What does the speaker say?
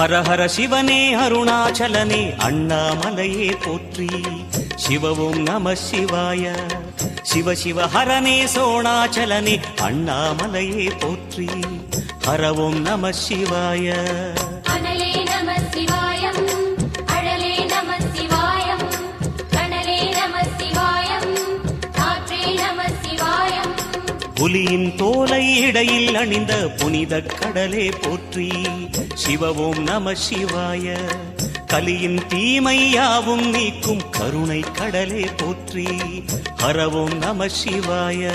ஹர ஹர சிவனே அருணாச்சலனே அண்ணாமலையே போற்றி. சிவவும் நம சிவாய. சிவ சிவ ஹரனே சோணாச்சலனே அண்ணாமலையே போற்றி. ஹரவும் நம சிவாய. அனலே நம சிவாயம், அழலே நம சிவாயம், கனலே நம சிவாயம், காற்றே நம சிவாயம். புலியின் தோலை இடையில் அணிந்த புனித கடலே போற்றி. சிவவும் நம சிவாய. கலியின் தீமையாவும் நீக்கும் கருணை கடலே போற்றி. ஹரவும் நம சிவாய.